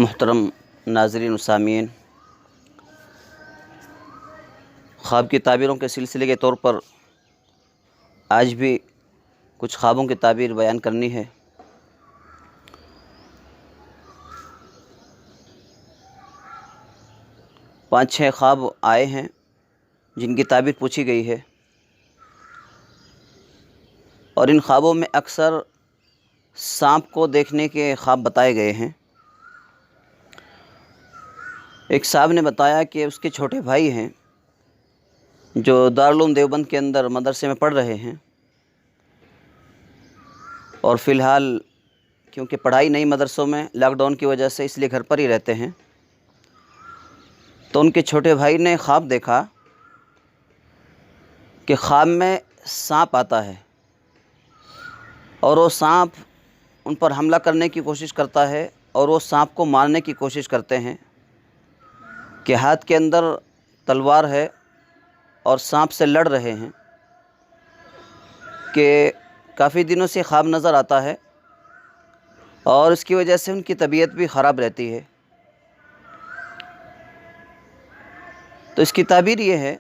محترم ناظرین و سامعین، خواب کی تعبیروں کے سلسلے کے طور پر آج بھی کچھ خوابوں کی تعبیر بیان کرنی ہے۔ 5-6 خواب آئے ہیں جن کی تعبیر پوچھی گئی ہے، اور ان خوابوں میں اکثر سانپ کو دیکھنے کے خواب بتائے گئے ہیں۔ ایک صاحب نے بتایا کہ اس کے چھوٹے بھائی ہیں جو دارالعلوم دیوبند کے اندر مدرسے میں پڑھ رہے ہیں، اور فی الحال کیونکہ پڑھائی نہیں مدرسوں میں لاک ڈاؤن کی وجہ سے، اس لیے گھر پر ہی رہتے ہیں۔ تو ان کے چھوٹے بھائی نے خواب دیکھا کہ خواب میں سانپ آتا ہے اور وہ سانپ ان پر حملہ کرنے کی کوشش کرتا ہے، اور وہ سانپ کو مارنے کی کوشش کرتے ہیں کہ ہاتھ کے اندر تلوار ہے اور سانپ سے لڑ رہے ہیں، کہ کافی دنوں سے خواب نظر آتا ہے اور اس کی وجہ سے ان کی طبیعت بھی خراب رہتی ہے۔ تو اس کی تعبیر یہ ہے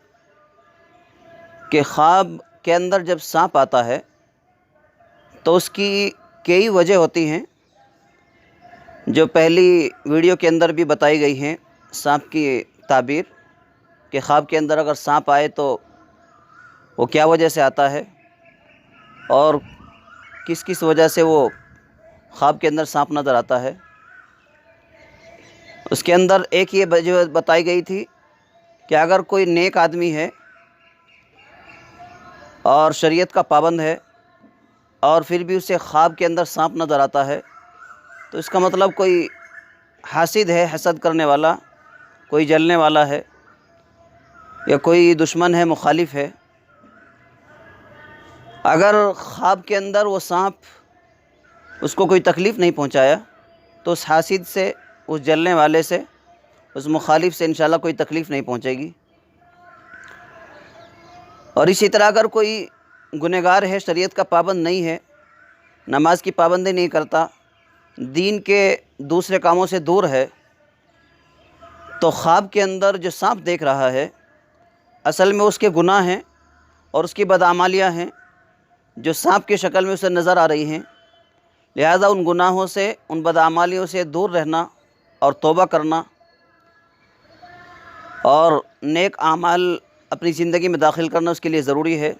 کہ خواب کے اندر جب سانپ آتا ہے تو اس کی کئی وجہ ہوتی ہیں، جو پہلی ویڈیو کے اندر بھی بتائی گئی ہیں سانپ کی تعبیر، کہ خواب کے اندر اگر سانپ آئے تو وہ کیا وجہ سے آتا ہے اور کس کس وجہ سے وہ خواب کے اندر سانپ نظر آتا ہے۔ اس کے اندر ایک یہ وجہ بتائی گئی تھی کہ اگر کوئی نیک آدمی ہے اور شریعت کا پابند ہے اور پھر بھی اسے خواب کے اندر سانپ نظر آتا ہے، تو اس کا مطلب کوئی حاسد ہے، حسد کرنے والا، کوئی جلنے والا ہے، یا کوئی دشمن ہے، مخالف ہے۔ اگر خواب کے اندر وہ سانپ اس کو کوئی تکلیف نہیں پہنچایا تو اس حاسد سے، اس جلنے والے سے، اس مخالف سے انشاءاللہ کوئی تکلیف نہیں پہنچے گی۔ اور اسی طرح اگر کوئی گنہگار ہے، شریعت کا پابند نہیں ہے، نماز کی پابندی نہیں کرتا، دین کے دوسرے کاموں سے دور ہے، تو خواب کے اندر جو سانپ دیکھ رہا ہے اصل میں اس کے گناہ ہیں اور اس کی بدعمالیاں ہیں جو سانپ کی شکل میں اسے نظر آ رہی ہیں۔ لہذا ان گناہوں سے، ان بدعمالیوں سے دور رہنا اور توبہ کرنا اور نیک اعمال اپنی زندگی میں داخل کرنا اس کے لیے ضروری ہے۔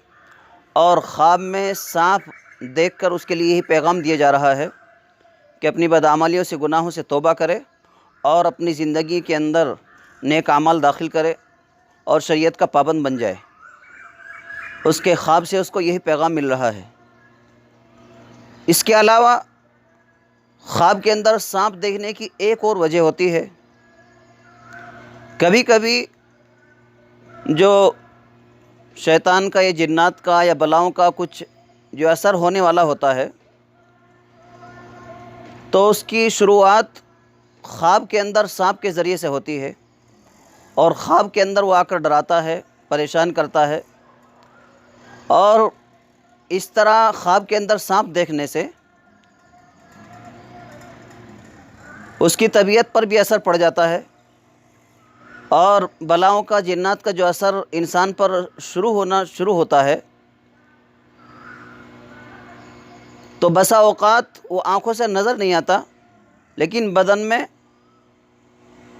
اور خواب میں سانپ دیکھ کر اس کے لیے یہی پیغام دیا جا رہا ہے کہ اپنی بدعمالیوں سے، گناہوں سے توبہ کرے اور اپنی زندگی کے اندر نیک اعمال داخل کرے اور شریعت کا پابند بن جائے۔ اس کے خواب سے اس کو یہی پیغام مل رہا ہے۔ اس کے علاوہ خواب کے اندر سانپ دیکھنے کی ایک اور وجہ ہوتی ہے، کبھی کبھی جو شیطان کا یا جنات کا یا بلاؤں کا کچھ جو اثر ہونے والا ہوتا ہے، تو اس کی شروعات خواب کے اندر سانپ کے ذریعے سے ہوتی ہے، اور خواب کے اندر وہ آ کر ڈراتا ہے، پریشان کرتا ہے، اور اس طرح خواب کے اندر سانپ دیکھنے سے اس کی طبیعت پر بھی اثر پڑ جاتا ہے، اور بلاؤں کا، جنات کا جو اثر انسان پر شروع ہوتا ہے، تو بسا اوقات وہ آنکھوں سے نظر نہیں آتا، لیکن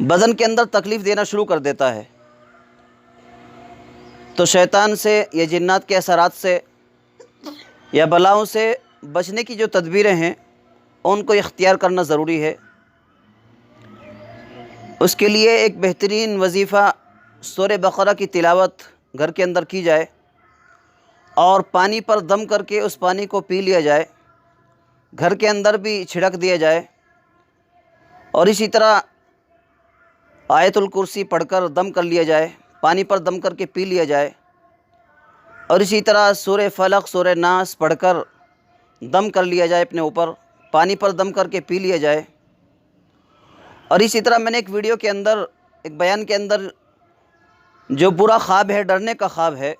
بدن کے اندر تکلیف دینا شروع کر دیتا ہے۔ تو شیطان سے یا جنات کے اثرات سے یا بلاؤں سے بچنے کی جو تدبیریں ہیں ان کو اختیار کرنا ضروری ہے۔ اس کے لیے ایک بہترین وظیفہ سورہ بقرہ کی تلاوت گھر کے اندر کی جائے، اور پانی پر دم کر کے اس پانی کو پی لیا جائے، گھر کے اندر بھی چھڑک دیا جائے، اور اسی طرح آیت الکرسی پڑھ کر دم کر لیا جائے، پانی پر دم کر کے پی لیا جائے، اور اسی طرح سورہ فلق، سورہ ناس پڑھ کر دم کر لیا جائے، اپنے اوپر پانی پر دم کر کے پی لیا جائے۔ اور اسی طرح میں نے ایک ویڈیو کے اندر، ایک بیان کے اندر، جو برا خواب ہے، ڈرنے کا خواب ہے،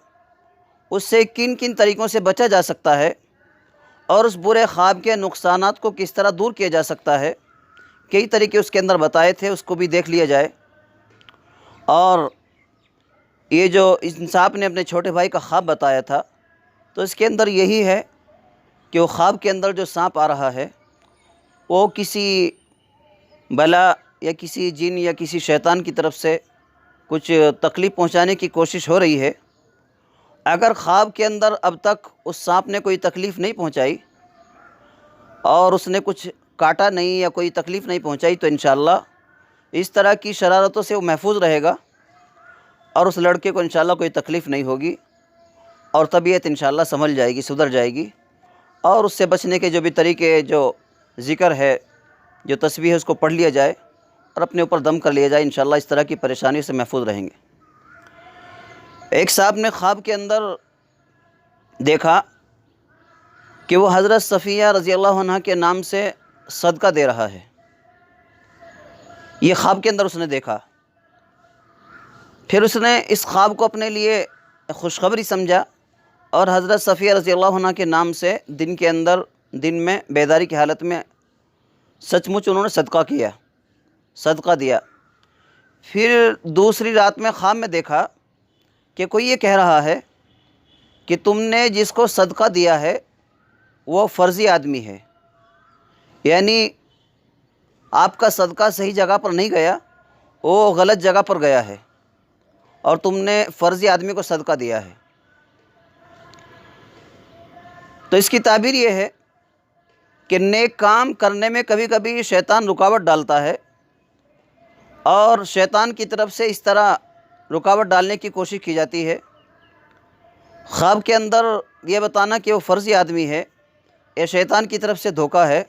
اس سے کن کن طریقوں سے بچا جا سکتا ہے، اور اس برے خواب کے نقصانات کو کس طرح دور کیا جا سکتا ہے، کئی طریقے اس کے اندر بتائے تھے، اس کو بھی دیکھ لیا جائے۔ اور یہ جو انصاف نے اپنے چھوٹے بھائی کا خواب بتایا تھا، تو اس کے اندر یہی ہے کہ وہ خواب کے اندر جو سانپ آ رہا ہے وہ کسی بلا یا کسی جن یا کسی شیطان کی طرف سے کچھ تکلیف پہنچانے کی کوشش ہو رہی ہے۔ اگر خواب کے اندر اب تک اس سانپ نے کوئی تکلیف نہیں پہنچائی اور اس نے کچھ کاٹا نہیں یا کوئی تکلیف نہیں پہنچائی، تو انشاءاللہ اس طرح کی شرارتوں سے وہ محفوظ رہے گا اور اس لڑکے کو انشاءاللہ کوئی تکلیف نہیں ہوگی اور طبیعت انشاءاللہ سنبھل جائے گی، سدھر جائے گی۔ اور اس سے بچنے کے جو بھی طریقے جو ذکر ہے، جو تسبیح ہے، اس کو پڑھ لیا جائے اور اپنے اوپر دم کر لیا جائے، انشاءاللہ اس طرح کی پریشانی سے محفوظ رہیں گے۔ ایک صاحب نے خواب کے اندر دیکھا کہ وہ حضرت صفیہ رضی اللہ عنہ کے نام سے صدقہ دے رہا ہے۔ یہ خواب کے اندر اس نے دیکھا۔ پھر اس نے اس خواب کو اپنے لیے خوشخبری سمجھا اور حضرت صفیہ رضی اللہ عنہ کے نام سے دن میں بیداری کی حالت میں سچ مچ انہوں نے صدقہ دیا۔ پھر دوسری رات میں خواب میں دیکھا کہ کوئی یہ کہہ رہا ہے کہ تم نے جس کو صدقہ دیا ہے وہ فرضی آدمی ہے، یعنی آپ کا صدقہ صحیح جگہ پر نہیں گیا، وہ غلط جگہ پر گیا ہے اور تم نے فرضی آدمی کو صدقہ دیا ہے۔ تو اس کی تعبیر یہ ہے کہ نیک کام کرنے میں کبھی کبھی شیطان رکاوٹ ڈالتا ہے اور شیطان کی طرف سے اس طرح رکاوٹ ڈالنے کی کوشش کی جاتی ہے۔ خواب کے اندر یہ بتانا کہ وہ فرضی آدمی ہے، یہ شیطان کی طرف سے دھوکہ ہے،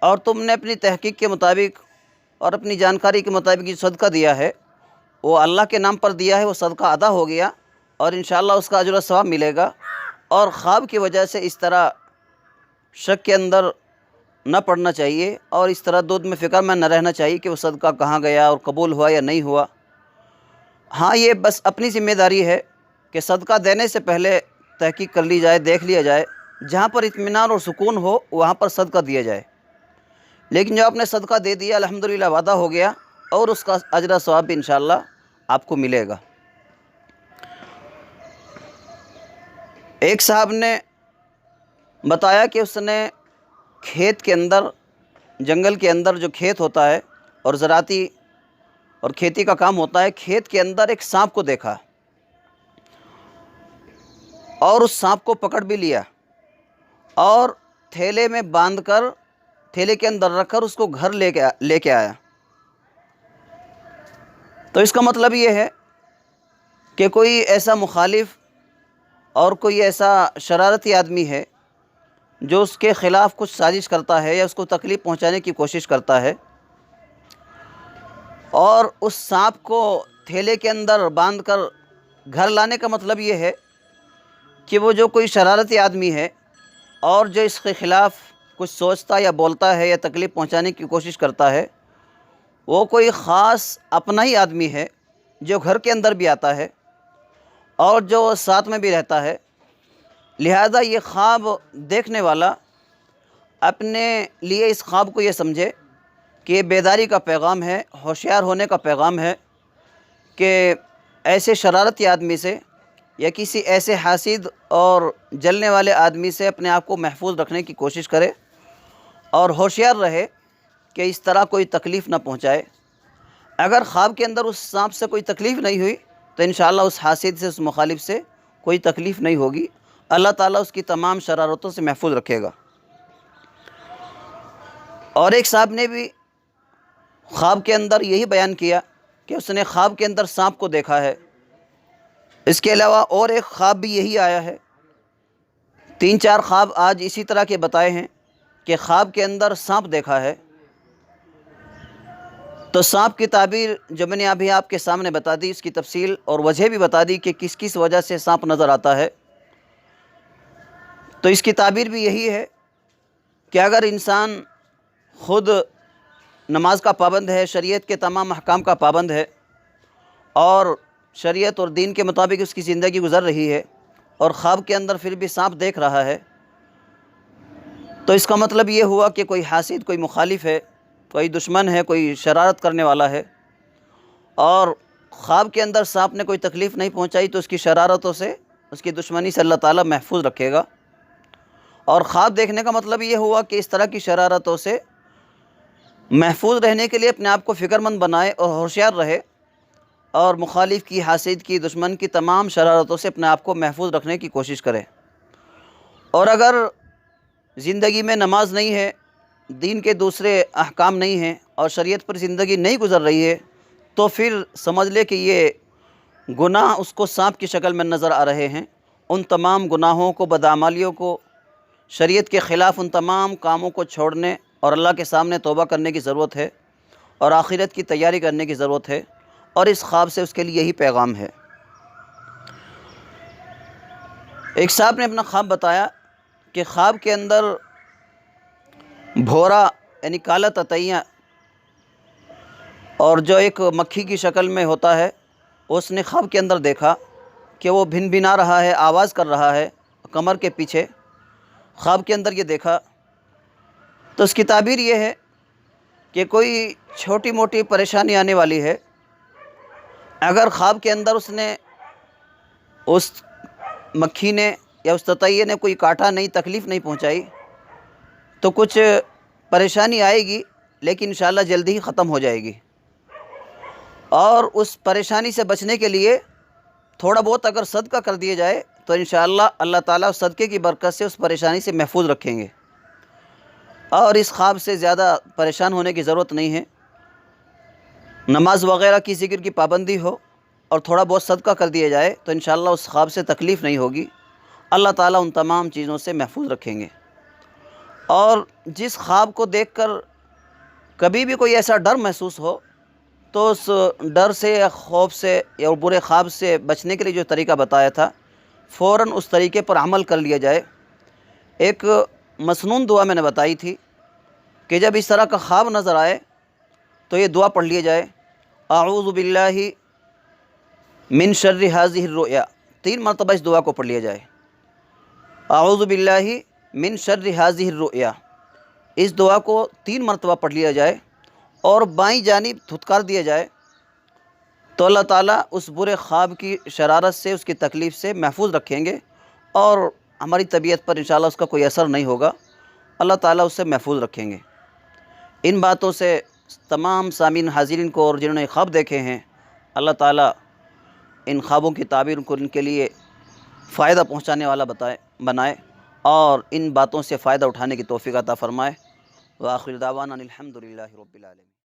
اور تم نے اپنی تحقیق کے مطابق اور اپنی جانکاری کے مطابق جو صدقہ دیا ہے وہ اللہ کے نام پر دیا ہے، وہ صدقہ ادا ہو گیا اور انشاءاللہ اس کا اجر و ثواب ملے گا۔ اور خواب کی وجہ سے اس طرح شک کے اندر نہ پڑنا چاہیے اور اس طرح دودھ میں فکر میں نہ رہنا چاہیے کہ وہ صدقہ کہاں گیا اور قبول ہوا یا نہیں ہوا۔ ہاں، یہ بس اپنی ذمہ داری ہے کہ صدقہ دینے سے پہلے تحقیق کر لی جائے، دیکھ لیا جائے، جہاں پر اطمینان اور سکون ہو وہاں پر صدقہ دیا جائے۔ لیکن جو آپ نے صدقہ دے دیا، الحمدللہ وعدہ ہو گیا اور اس کا اجر و ثواب بھی انشاءاللہ آپ کو ملے گا۔ ایک صاحب نے بتایا کہ اس نے کھیت کے اندر، جنگل کے اندر جو کھیت ہوتا ہے اور زراعتی اور کھیتی کا کام ہوتا ہے، کھیت کے اندر ایک سانپ کو دیکھا اور اس سانپ کو پکڑ بھی لیا اور تھیلے میں باندھ کر، تھیلے کے اندر رکھ کر اس کو گھر لے کے آیا۔ تو اس کا مطلب یہ ہے کہ کوئی ایسا مخالف اور کوئی ایسا شرارتی آدمی ہے جو اس کے خلاف کچھ سازش کرتا ہے یا اس کو تکلیف پہنچانے کی کوشش کرتا ہے، اور اس سانپ کو تھیلے کے اندر باندھ کر گھر لانے کا مطلب یہ ہے کہ وہ جو کوئی شرارتی آدمی ہے اور جو اس کے خلاف کچھ سوچتا یا بولتا ہے یا تکلیف پہنچانے کی کوشش کرتا ہے، وہ کوئی خاص اپنا ہی آدمی ہے جو گھر کے اندر بھی آتا ہے اور جو ساتھ میں بھی رہتا ہے۔ لہذا یہ خواب دیکھنے والا اپنے لیے اس خواب کو یہ سمجھے کہ یہ بیداری کا پیغام ہے، ہوشیار ہونے کا پیغام ہے کہ ایسے شرارتی آدمی سے یا کسی ایسے حاسد اور جلنے والے آدمی سے اپنے آپ کو محفوظ رکھنے کی کوشش کرے اور ہوشیار رہے کہ اس طرح کوئی تکلیف نہ پہنچائے۔ اگر خواب کے اندر اس سانپ سے کوئی تکلیف نہیں ہوئی تو انشاءاللہ اس حاسد سے، اس مخالف سے کوئی تکلیف نہیں ہوگی، اللہ تعالیٰ اس کی تمام شرارتوں سے محفوظ رکھے گا۔ اور ایک صاحب نے بھی خواب کے اندر یہی بیان کیا کہ اس نے خواب کے اندر سانپ کو دیکھا ہے۔ اس کے علاوہ اور ایک خواب بھی یہی آیا ہے۔ 3-4 خواب آج اسی طرح کے بتائے ہیں کہ خواب کے اندر سانپ دیکھا ہے۔ تو سانپ کی تعبیر جو میں نے ابھی آپ کے سامنے بتا دی، اس کی تفصیل اور وجہ بھی بتا دی کہ کس کس وجہ سے سانپ نظر آتا ہے۔ تو اس کی تعبیر بھی یہی ہے کہ اگر انسان خود نماز کا پابند ہے، شریعت کے تمام احکام کا پابند ہے اور شریعت اور دین کے مطابق اس کی زندگی گزر رہی ہے اور خواب کے اندر پھر بھی سانپ دیکھ رہا ہے، تو اس کا مطلب یہ ہوا کہ کوئی حاسد، کوئی مخالف ہے کوئی دشمن ہے، کوئی شرارت کرنے والا ہے، اور خواب کے اندر سانپ نے کوئی تکلیف نہیں پہنچائی تو اس کی شرارتوں سے، اس کی دشمنی سے اللہ تعالیٰ محفوظ رکھے گا۔ اور خواب دیکھنے کا مطلب یہ ہوا کہ اس طرح کی شرارتوں سے محفوظ رہنے کے لیے اپنے آپ کو فکر مند بنائے اور ہوشیار رہے، اور مخالف کی، حاسد کی، دشمن کی تمام شرارتوں سے اپنے آپ کو محفوظ رکھنے کی کوشش کرے۔ اور اگر زندگی میں نماز نہیں ہے، دین کے دوسرے احکام نہیں ہیں، اور شریعت پر زندگی نہیں گزر رہی ہے، تو پھر سمجھ لے کہ یہ گناہ اس کو سانپ کی شکل میں نظر آ رہے ہیں۔ ان تمام گناہوں کو، بدعمالیوں کو، شریعت کے خلاف ان تمام کاموں کو چھوڑنے اور اللہ کے سامنے توبہ کرنے کی ضرورت ہے، اور آخرت کی تیاری کرنے کی ضرورت ہے، اور اس خواب سے اس کے لیے یہی پیغام ہے۔ ایک صاحب نے اپنا خواب بتایا کہ خواب کے اندر بھورا یعنی کالا تتیاں اور جو ایک مکھی کی شکل میں ہوتا ہے، اس نے خواب کے اندر دیکھا کہ وہ بھن بھنا رہا ہے، آواز کر رہا ہے کمر کے پیچھے۔ خواب کے اندر یہ دیکھا تو اس کی تعبیر یہ ہے کہ کوئی چھوٹی موٹی پریشانی آنے والی ہے۔ اگر خواب کے اندر اس مکھی نے یا اس تتیے نے کوئی کاٹا نہیں، تکلیف نہیں پہنچائی، تو کچھ پریشانی آئے گی لیکن انشاءاللہ جلدی ہی ختم ہو جائے گی، اور اس پریشانی سے بچنے کے لیے تھوڑا بہت اگر صدقہ کر دیے جائے تو انشاءاللہ اللہ تعالیٰ اس صدقے کی برکت سے اس پریشانی سے محفوظ رکھیں گے۔ اور اس خواب سے زیادہ پریشان ہونے کی ضرورت نہیں ہے، نماز وغیرہ کی، ذکر کی پابندی ہو اور تھوڑا بہت صدقہ کر دیا جائے تو انشاءاللہ اس خواب سے تکلیف نہیں ہوگی، اللہ تعالیٰ ان تمام چیزوں سے محفوظ رکھیں گے۔ اور جس خواب کو دیکھ کر کبھی بھی کوئی ایسا ڈر محسوس ہو تو اس ڈر سے یا خوف سے یا برے خواب سے بچنے کے لیے جو طریقہ بتایا تھا، فوراً اس طریقے پر عمل کر لیا جائے۔ ایک مسنون دعا میں نے بتائی تھی کہ جب اس طرح کا خواب نظر آئے تو یہ دعا پڑھ لیا جائے، اعوذ باللہ من شر ہذہ الرؤیا، 3 مرتبہ اس دعا کو پڑھ لیا جائے، اعوذ باللہ من شر ہذہ الرؤیا۔ اس دعا کو 3 مرتبہ پڑھ لیا جائے اور بائیں جانب دھتکار دیا جائے تو اللہ تعالیٰ اس برے خواب کی شرارت سے، اس کی تکلیف سے محفوظ رکھیں گے، اور ہماری طبیعت پر انشاءاللہ اس کا کوئی اثر نہیں ہوگا، اللہ تعالیٰ اس سے محفوظ رکھیں گے۔ ان باتوں سے تمام سامعین حاضرین کو اور جنہوں نے خواب دیکھے ہیں، اللہ تعالیٰ ان خوابوں کی تعبیر کو ان کے لیے فائدہ پہنچانے والا بنائے، اور ان باتوں سے فائدہ اٹھانے کی توفیق عطا فرمائے۔ وآخر دعوانا الحمد للہ رب العالمین۔